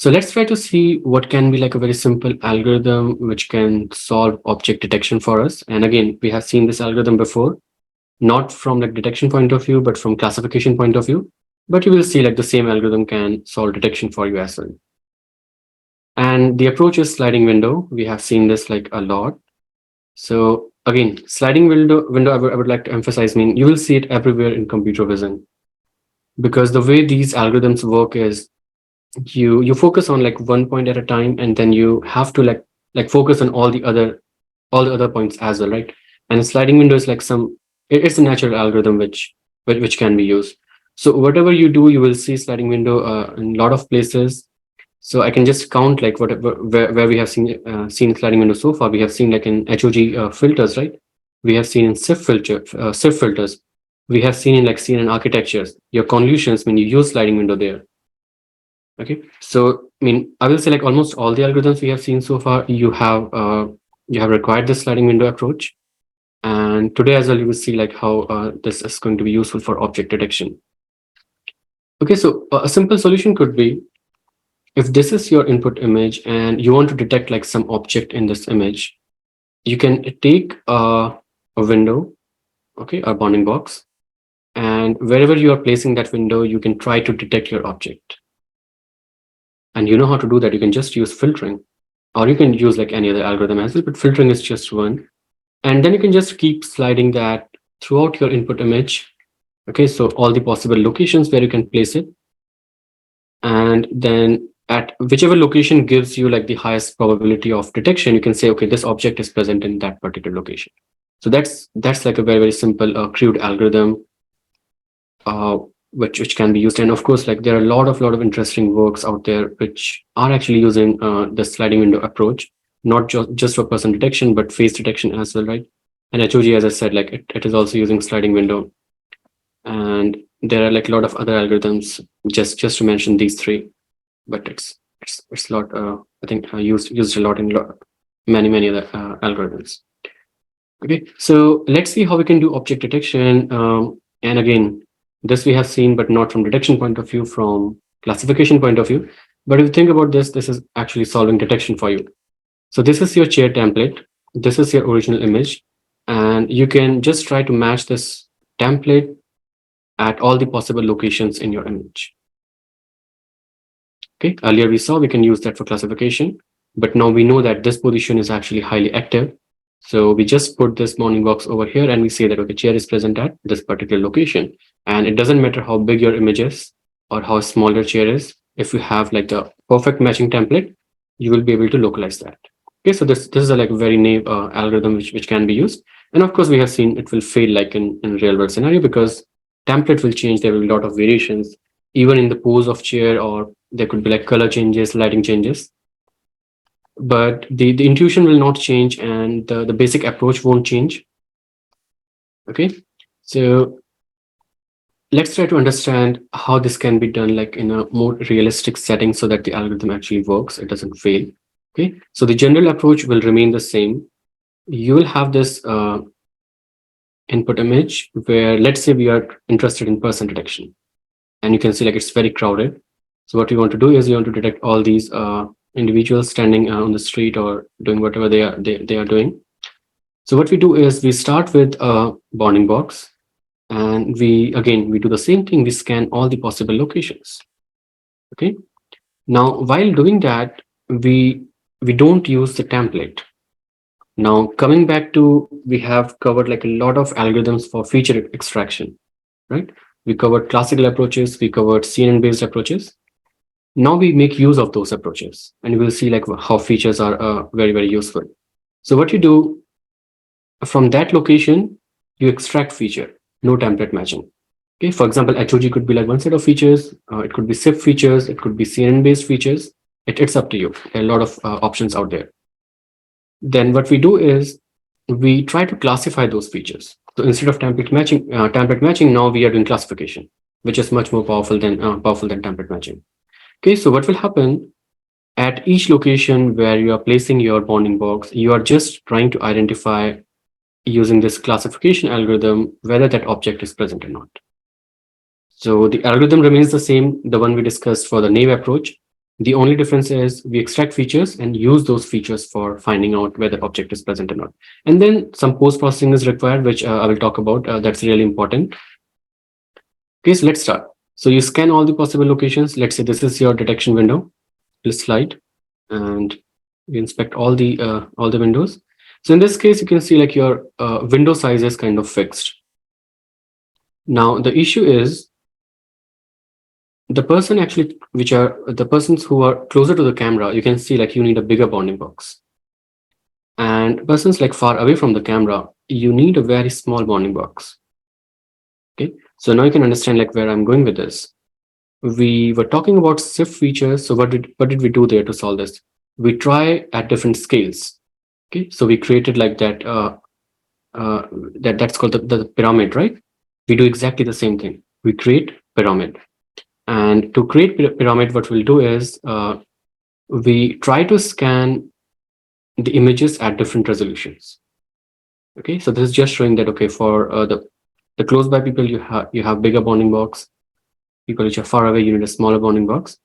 So let's try to see what can be like a very simple algorithm which can solve object detection for us. And again, we have seen this algorithm before, not from like detection point of view, but from classification point of view. But you will see like the same algorithm can solve detection for you as well. And the approach is sliding window. We have seen this like a lot. So again, sliding window I would like to emphasize, mean you will see it everywhere in computer vision, because the way these algorithms work is you focus on like one point at a time, and then you have to like focus on all the other points as well, right? And sliding window is like it's a natural algorithm which can be used. So whatever you do, you will see sliding window in a lot of places. So I can just count like whatever where we have seen sliding window so far. We have seen like in HOG filters, right? We have seen in SIF filters. We have seen in like CNN architectures. Your convolutions when you use sliding window there. Okay, so I mean, I will say like almost all the algorithms we have seen so far, you have required this sliding window approach. And today as well, you will see like how this is going to be useful for object detection. Okay, so a simple solution could be, if this is your input image and you want to detect like some object in this image, you can take a window, okay, a bounding box, and wherever you are placing that window, you can try to detect your object. And you know how to do that. You can just use filtering, or you can use like any other algorithm as well, but filtering is just one. And then you can just keep sliding that throughout your input image. Okay, so all the possible locations where you can place it. And then at whichever location gives you like the highest probability of detection, you can say, okay, this object is present in that particular location. So that's like a very, very simple crude algorithm which can be used. And of course, like there are a lot of interesting works out there which are actually using the sliding window approach, not just for person detection, but face detection as well, right? And HOG, as I said, like it is also using sliding window. And there are like a lot of other algorithms, just to mention these three, but it's a lot, I think used a lot in many other algorithms. Okay, so let's see how we can do object detection. And again, this we have seen, but not from detection point of view, from classification point of view. But if you think about this, this is actually solving detection for you. So this is your chair template. This is your original image. And you can just try to match this template at all the possible locations in your image. Okay, earlier we saw we can use that for classification, but now we know that this position is actually highly active. So we just put this bounding box over here and we say that, okay, chair is present at this particular location. And it doesn't matter how big your image is or how small your chair is. If you have like the perfect matching template, you will be able to localize that. Okay, so this is a like very naive algorithm which can be used. And of course, we have seen it will fail like in real world scenario, because template will change. There will be a lot of variations, even in the pose of chair, or there could be like color changes, lighting changes. But the intuition will not change, and the basic approach won't change. Okay, so let's try to understand how this can be done like in a more realistic setting so that the algorithm actually works, it doesn't fail. Okay, so the general approach will remain the same. You will have this input image where, let's say we are interested in person detection, and you can see like it's very crowded. So what we want to do is you want to detect all these individuals standing on the street or doing whatever they are doing. So what we do is we start with a bounding box, and we do the same thing. We scan all the possible locations. Okay. Now, while doing that, we don't use the template. Now, coming back to, we have covered like a lot of algorithms for feature extraction, right? We covered classical approaches, we covered CNN-based approaches. Now we make use of those approaches, and we'll see like how features are very, very useful. So what you do from that location, you extract feature, no template matching. Okay, for example, HOG could be like one set of features. It could be SIF features. It could be CNN-based features. It's up to you. There are a lot of options out there. Then what we do is we try to classify those features. So instead of template matching, now we are doing classification, which is much more powerful than template matching. Okay, so what will happen at each location where you are placing your bounding box, you are just trying to identify, using this classification algorithm, whether that object is present or not. So the algorithm remains the same, the one we discussed for the naive approach, The only difference is we extract features and use those features for finding out whether object is present or not. And then some post-processing is required, which I will talk about. That's really important. Okay, so let's start. So you scan all the possible locations. Let's say this is your detection window. This slide, and you inspect all the windows. So in this case, you can see like your window size is kind of fixed. Now the issue is the person actually, which are the persons who are closer to the camera, you can see like you need a bigger bounding box. And persons like far away from the camera, you need a very small bounding box. Okay, so now you can understand like where I'm going with this. We were talking about SIF features. So what did we do there to solve this? We try at different scales. Okay, so we created like that. That's called the pyramid, right? We do exactly the same thing. We create pyramid. And to create pyramid, what we'll do is we try to scan the images at different resolutions. Okay, so this is just showing that, okay, for the close by people, you have bigger bounding box. People which are far away, you need a smaller bounding box.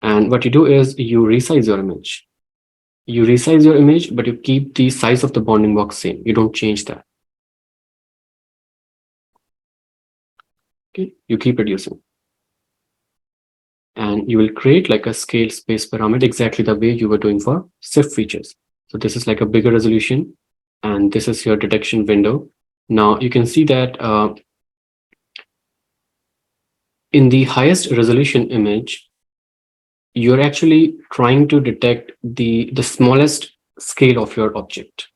And what you do is you resize your image. You resize your image, but you keep the size of the bounding box same. You don't change that. Okay, you keep reducing. And you will create like a scale space pyramid exactly the way you were doing for SIF features. So this is like a bigger resolution, and this is your detection window. Now you can see that in the highest resolution image, you're actually trying to detect the smallest scale of your object.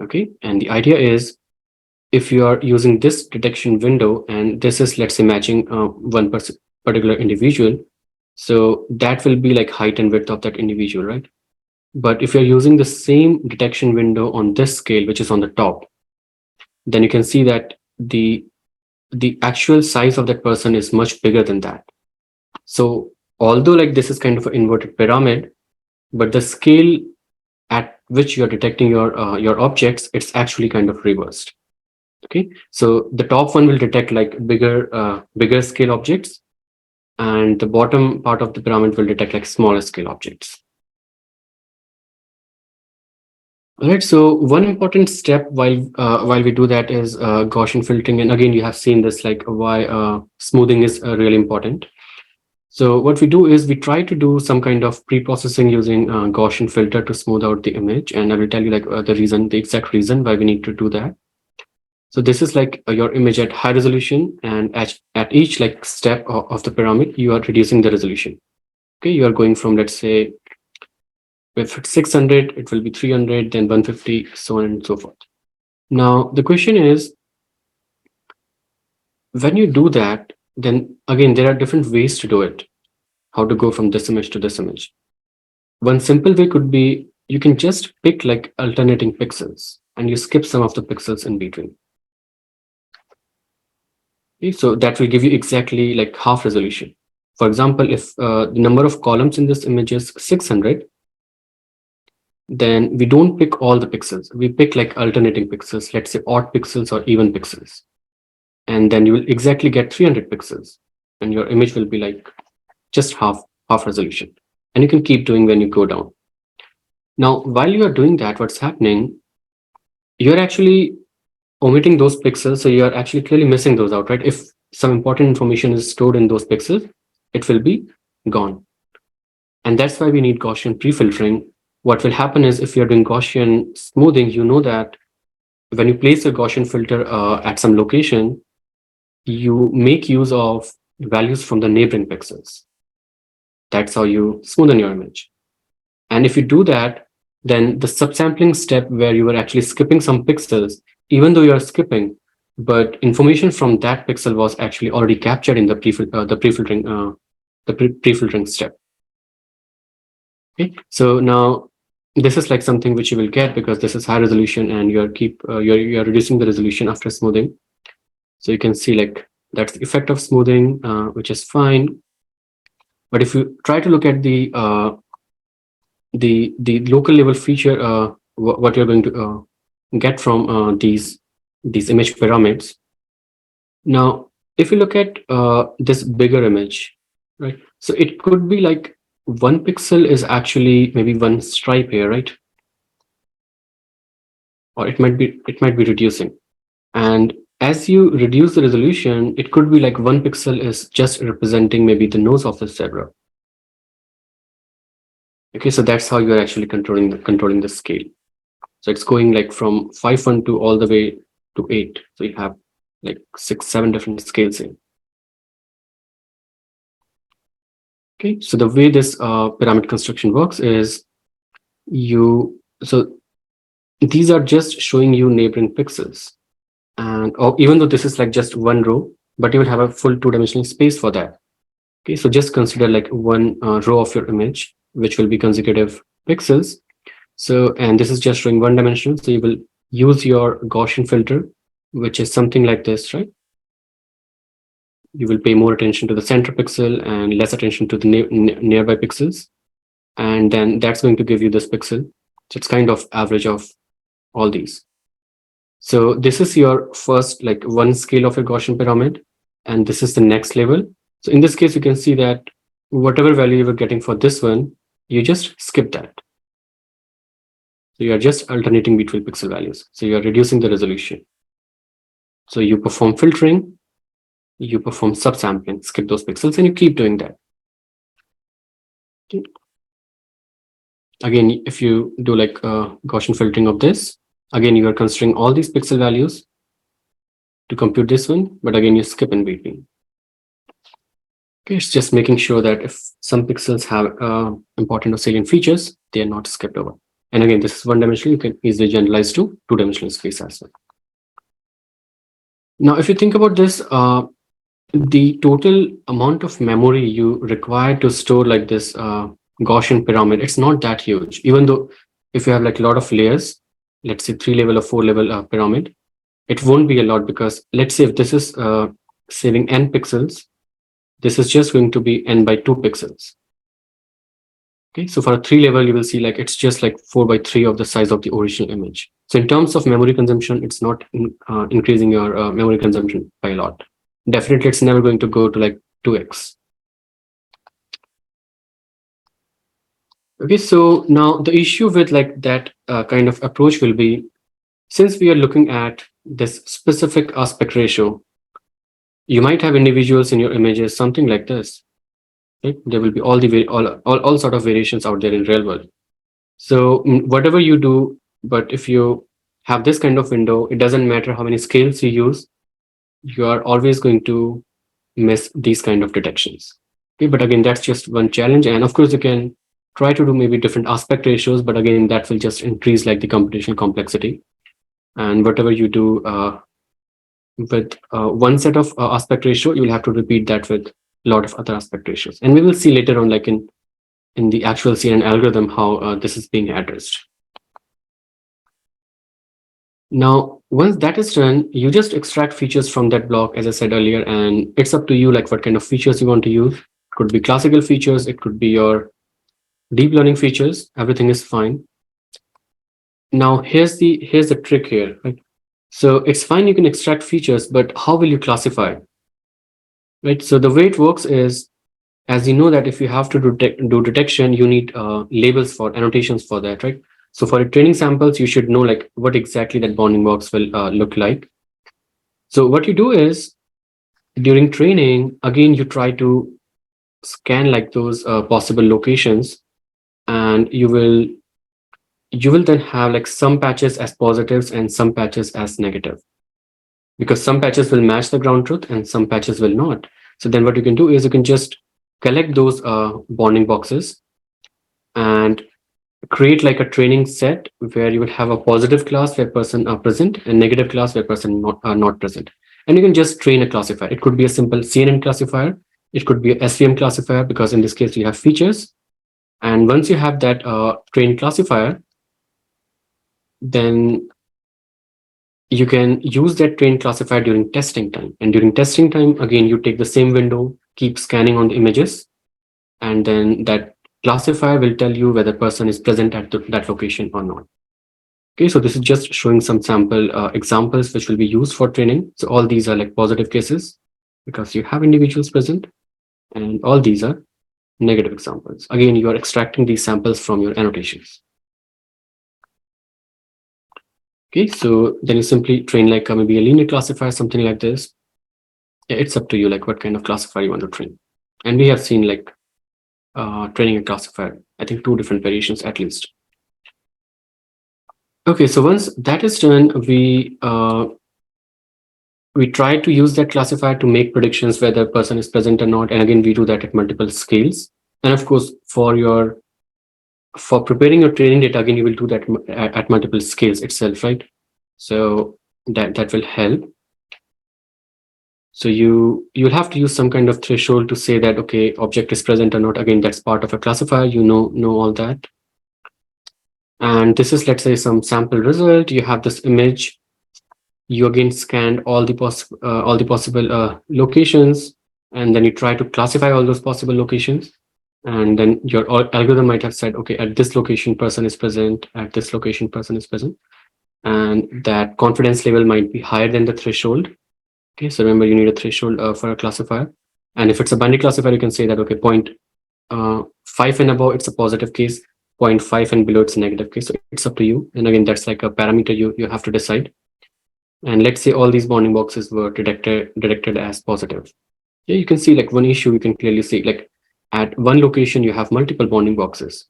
Okay, and the idea is if you are using this detection window, and this is, let's say, matching one particular individual, so that will be like height and width of that individual, right? But if you're using the same detection window on this scale, which is on the top, then you can see that the actual size of that person is much bigger than that. So although like this is kind of an inverted pyramid, but the scale at which you're detecting your objects, it's actually kind of reversed. Okay, so the top one will detect like bigger scale objects, and the bottom part of the pyramid will detect like smaller scale objects. All right, so one important step while we do that is Gaussian filtering. And again, you have seen this, like why smoothing is really important. So what we do is we try to do some kind of pre-processing using Gaussian filter to smooth out the image. And I will tell you like the exact reason why we need to do that. So this is like your image at high resolution, and at each like step of the pyramid, you are reducing the resolution. Okay, you are going from, let's say, if it's 600, it will be 300, then 150, so on and so forth. Now, the question is, when you do that, then again, there are different ways to do it. How to go from this image to this image. One simple way could be, you can just pick like alternating pixels and you skip some of the pixels in between. Okay, so that will give you exactly like half resolution. For example, if the number of columns in this image is 600, then we don't pick all the pixels. We pick like alternating pixels, let's say odd pixels or even pixels. And then you will exactly get 300 pixels, and your image will be like just half resolution. And you can keep doing when you go down. Now, while you are doing that, what's happening, you're actually omitting those pixels. So you're actually clearly missing those out, right? If some important information is stored in those pixels, it will be gone. And that's why we need Gaussian pre-filtering. What will happen is if you're doing Gaussian smoothing, you know that when you place a Gaussian filter at some location, you make use of values from the neighboring pixels. That's how you smoothen your image. And if you do that, then the subsampling step where you were actually skipping some pixels, even though you're skipping, but information from that pixel was actually already captured in the pre-filtering step. Okay, so now this is like something which you will get because this is high resolution, and you're reducing the resolution after smoothing. So you can see like that's the effect of smoothing, which is fine. But if you try to look at the local level feature, what you're going to get from these image pyramids. Now, if you look at this bigger image, right? So it could be like 1 pixel is actually maybe 1 stripe here, right? Or it might be reducing. And as you reduce the resolution, it could be like 1 pixel is just representing maybe the nose of the zebra. Okay, so that's how you are actually controlling the scale. So it's going like from 512 all the way to 8. So you have like 6-7 different scales here. Okay, so the way this pyramid construction works is so these are just showing you neighboring pixels. And even though this is like just one row, but you will have a full two-dimensional space for that. Okay, so just consider like one row of your image, which will be consecutive pixels. So, and this is just showing one dimension. So you will use your Gaussian filter, which is something like this, right? You will pay more attention to the center pixel and less attention to the nearby pixels. And then that's going to give you this pixel. So it's kind of average of all these. So this is your first like one scale of your Gaussian pyramid, and this is the next level. So in this case, you can see that whatever value you were getting for this one, you just skip that. So you are just alternating between pixel values. So you are reducing the resolution. So you perform filtering, you perform subsampling, skip those pixels, and you keep doing that. Okay. Again, if you do like Gaussian filtering of this, again, you are considering all these pixel values to compute this one, but again, you skip in between. Okay, it's just making sure that if some pixels have important or salient features, they are not skipped over. And again, this is one-dimensional. You can easily generalize to two-dimensional space as well. Now, if you think about this, the total amount of memory you require to store like this Gaussian pyramid, it's not that huge. Even though if you have like a lot of layers, let's say 3-level or 4-level pyramid, it won't be a lot, because let's say if this is saving n pixels, this is just going to be n by 2 pixels. Okay, so for a 3-level, you will see like it's just like 4 by 3 of the size of the original image. So in terms of memory consumption, it's not increasing your memory consumption by a lot. Definitely, it's never going to go to like 2x. Okay, so now the issue with like that kind of approach will be, since we are looking at this specific aspect ratio, you might have individuals in your images, something like this. Right? There will be all sort of variations out there in real world. So whatever you do, but if you have this kind of window, it doesn't matter how many scales you use, you are always going to miss these kind of detections. Okay, but again, that's just one challenge. And of course, you can try to do maybe different aspect ratios, but again, that will just increase like the computational complexity. And whatever you do with one set of aspect ratio, you will have to repeat that with a lot of other aspect ratios. And we will see later on, like in the actual CNN algorithm, how this is being addressed. Now, once that is done, you just extract features from that block, as I said earlier, and it's up to you like what kind of features you want to use. It could be classical features, it could be your deep learning features, everything is fine. Now, here's the trick here, right? So it's fine, you can extract features, but how will you classify? Right? So the way it works is, as you know that if you have to do detection, you need labels for annotations for that, right? So for training samples, you should know like what exactly that bounding box will look like. So what you do is, during training, again, you try to scan like those possible locations, and you will then have like some patches as positives and some patches as negative, because some patches will match the ground truth and some patches will not. So then what you can do is you can just collect those bounding boxes and create like a training set where you will have a positive class where person are present and negative class where person are not present. And you can just train a classifier. It could be a simple CNN classifier. It could be a SVM classifier, because in this case, you have features. And once you have that trained classifier, then you can use that trained classifier during testing time. And during testing time, again, you take the same window, keep scanning on the images, and then that classifier will tell you whether person is present at that location or not. Okay, so this is just showing some sample examples which will be used for training. So all these are like positive cases because you have individuals present, and all these are negative examples. Again, you are extracting these samples from your annotations. Okay, so then you simply train like maybe a linear classifier, something like this. Yeah, it's up to you, like what kind of classifier you want to train. And we have seen like training a classifier, I think 2 different variations at least. Okay, so once that is done, we try to use that classifier to make predictions whether a person is present or not. And again, we do that at multiple scales. And of course, for preparing your training data, again, you will do that at multiple scales itself, right? So that will help. So you'll have to use some kind of threshold to say that, okay, object is present or not. Again, that's part of a classifier, you know all that. And this is, let's say, some sample result. You have this image. You again scanned all the possible locations, and then you try to classify all those possible locations. And then your algorithm might have said, okay, at this location, person is present. At this location, person is present. And that confidence level might be higher than the threshold. Okay, so remember, you need a threshold for a classifier. And if it's a binary classifier, you can say that, okay, 0.5 and above, it's a positive case. 0.5 and below, it's a negative case. So it's up to you. And again, that's like a parameter you have to decide. And let's say all these bounding boxes were detected as positive. Yeah, you can see like one issue you can clearly see, like at one location, you have multiple bounding boxes,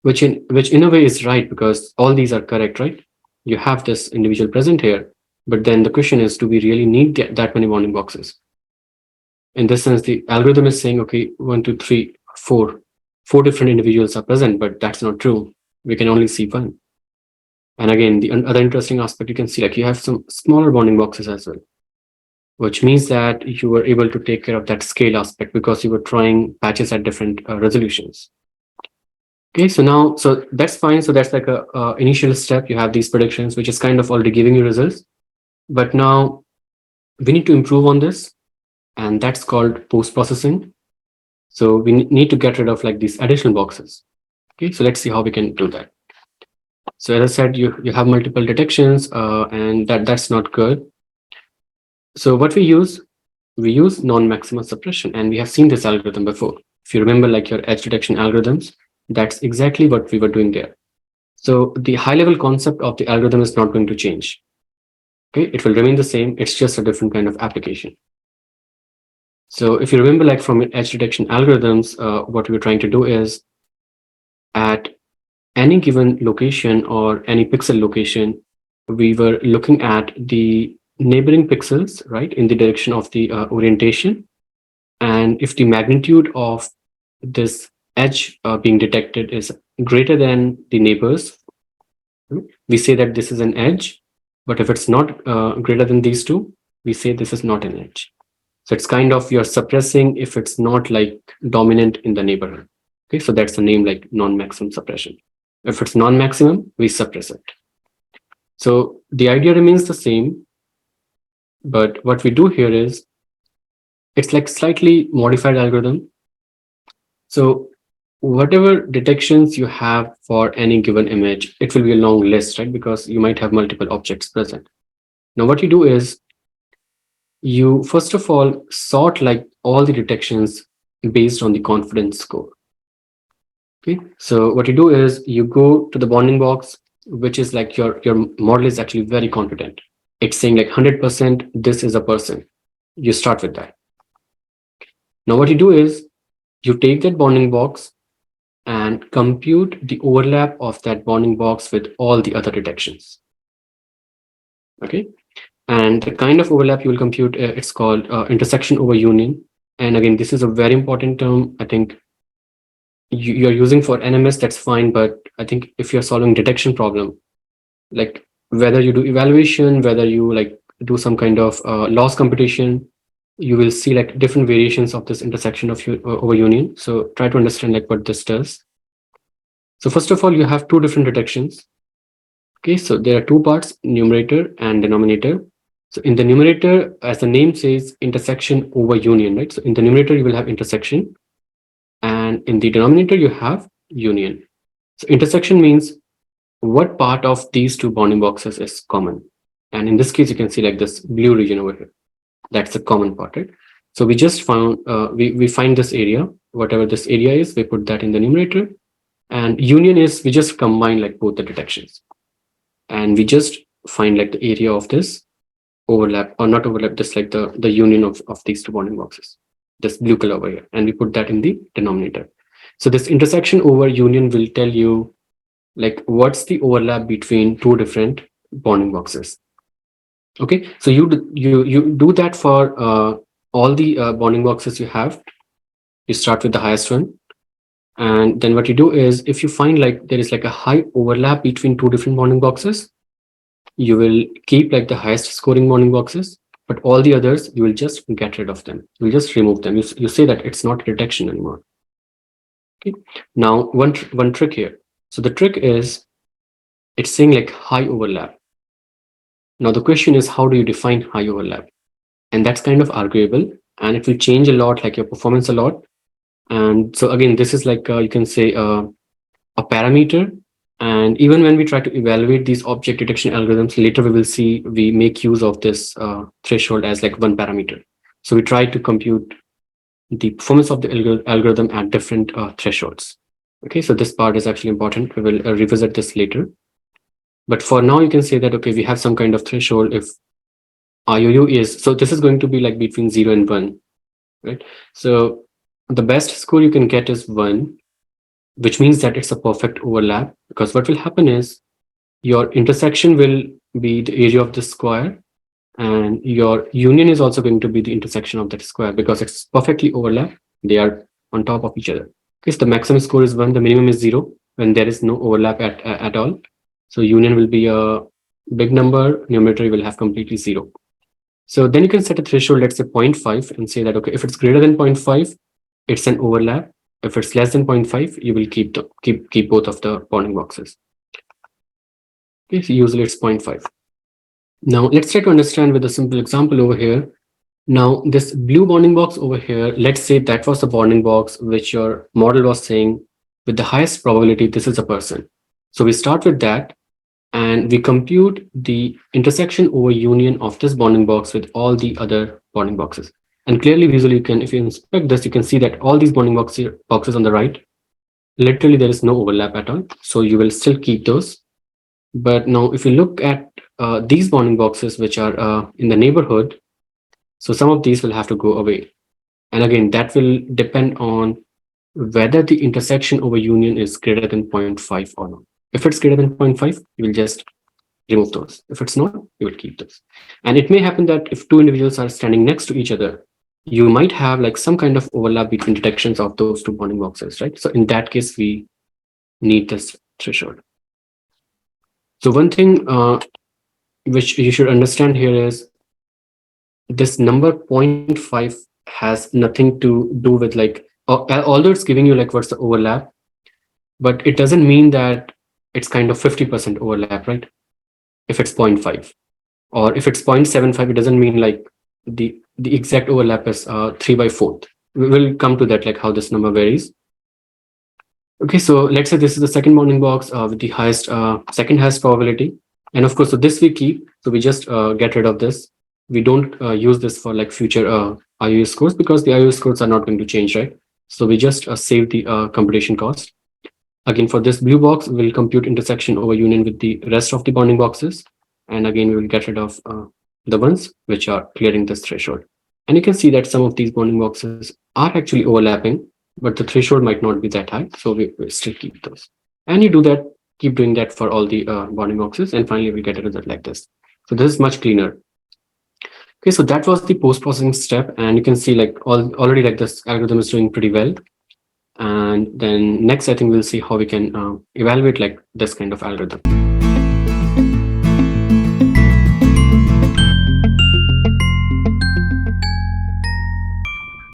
which in a way is right, because all these are correct, right? You have this individual present here, but then the question is, do we really need that many bounding boxes? In this sense, the algorithm is saying, okay, 1, 2, 3, 4 different individuals are present, but that's not true. We can only see one. And again, the other interesting aspect, you can see like you have some smaller bounding boxes as well, which means that you were able to take care of that scale aspect because you were trying patches at different resolutions. Okay, so that's fine. So that's like a initial step. You have these predictions, which is kind of already giving you results. But now we need to improve on this, and that's called post-processing. So we need to get rid of like these additional boxes. Okay, so let's see how we can do that. So as I said, you have multiple detections, and that's not good. So what we use non-maxima suppression, and we have seen this algorithm before. If you remember, like your edge detection algorithms, that's exactly what we were doing there. So the high-level concept of the algorithm is not going to change. Okay, it will remain the same. It's just a different kind of application. So if you remember, like from edge detection algorithms, what we were trying to do is at any given location or any pixel location, we were looking at the neighboring pixels, right, in the direction of the orientation. And if the magnitude of this edge being detected is greater than the neighbors, we say that this is an edge. But if it's not greater than these two, we say this is not an edge. So it's kind of you're suppressing if it's not like dominant in the neighborhood. Okay, so that's the name, like non-maximum suppression. If it's non-maximum, we suppress it. So the idea remains the same, but what we do here is it's like slightly modified algorithm. So whatever detections you have for any given image, it will be a long list, right? Because you might have multiple objects present. Now what you do is you first of all sort like all the detections based on the confidence score. Okay, so what you do is you go to the bounding box, which is like your model is actually very confident. It's saying like 100% this is a person. You start with that. Now what you do is you take that bounding box and compute the overlap of that bounding box with all the other detections. Okay, and the kind of overlap you will compute, it's called intersection over union. And again, this is a very important term. I think you're using for NMS, that's fine. But I think if you're solving detection problem, like whether you do evaluation, whether you like do some kind of loss computation, you will see like different variations of this intersection of over union. So try to understand like what this does. So first of all, you have 2 different detections. Okay, so there are 2 parts, numerator and denominator. So in the numerator, as the name says, intersection over union, right? So in the numerator, you will have intersection. And in the denominator, you have union. So intersection means what part of these 2 bounding boxes is common. And in this case, you can see like this blue region over here. That's the common part, right? So we just found, we find this area. whatever this area is, we put that in the numerator. And union is we just combine like both the detections. And we just find like the area of this overlap, or not overlap, just like the union of these two bounding boxes, this blue color over here. And we put that in the denominator. So this intersection over union will tell you like what's the overlap between two different bounding boxes. Okay, so you do that for all the bounding boxes you have. You start with the highest one, and then what you do is, if you find like there is like a high overlap between two different bounding boxes, you will keep like the highest scoring bounding boxes, but all the others you will just get rid of them. You'll just remove them. You say that it's not a detection anymore. Okay, now one trick here. So the trick is, it's saying like high overlap. Now the question is, how do you define high overlap? And that's kind of arguable, and it will change a lot, like your performance a lot. And so again, this is like you can say a parameter. And even when we try to evaluate these object detection algorithms, later we will see we make use of this threshold as like one parameter. So we try to compute the performance of the algorithm at different thresholds. Okay, so this part is actually important. We will revisit this later. But for now, you can say that, okay, we have some kind of threshold if IOU is, so this is going to be like between 0 and 1, right? So the best score you can get is 1, which means that it's a perfect overlap, because what will happen is your intersection will be the area of the square, and your union is also going to be the intersection of that square, because it's perfectly overlap. They are on top of each other. Okay, so the maximum score is 1, the minimum is 0 when there is no overlap at all. So union will be a big number, numerator will have completely 0. So then you can set a threshold, let's say 0.5, and say that, okay, if it's greater than 0.5, it's an overlap. If it's less than 0.5, you will keep both of the bounding boxes. Okay, so usually it's 0.5. Now let's try to understand with a simple example over here. Now this blue bounding box over here, let's say that was the bounding box which your model was saying with the highest probability this is a person. So we start with that, and we compute the intersection over union of this bounding box with all the other bounding boxes. And clearly, visually, you can, if you inspect this, you can see that all these bounding boxes on the right, literally there is no overlap at all. So you will still keep those. But now if you look at these bounding boxes, which are in the neighborhood, so some of these will have to go away. And again, that will depend on whether the intersection over union is greater than 0.5 or not. If it's greater than 0.5, you will just remove those. If it's not, you will keep those. And it may happen that if two individuals are standing next to each other, you might have like some kind of overlap between detections of those two bounding boxes, right? So in that case, we need this threshold. So one thing which you should understand here is this number 0.5 has nothing to do with like, although it's giving you like what's the overlap, but it doesn't mean that it's kind of 50% overlap, right? If it's 0.5, or if it's 0.75, it doesn't mean like the exact overlap is 3/4. We will come to that, like how this number varies. Okay, so let's say this is the second bounding box with the highest second highest probability, and of course, so this we keep. So we just get rid of this. We don't use this for like future IOU scores, because the IOU scores are not going to change, right? So we just save the computation cost. Again, for this blue box, we'll compute intersection over union with the rest of the bounding boxes. And again, we will get rid of the ones which are clearing this threshold. And you can see that some of these bounding boxes are actually overlapping, but the threshold might not be that high. So we will still keep those. And you do that, keep doing that for all the bounding boxes. And finally, we get a result like this. So this is much cleaner. Okay, so that was the post-processing step. And you can see like already like this algorithm is doing pretty well. And then next, I think we'll see how we can evaluate like this kind of algorithm.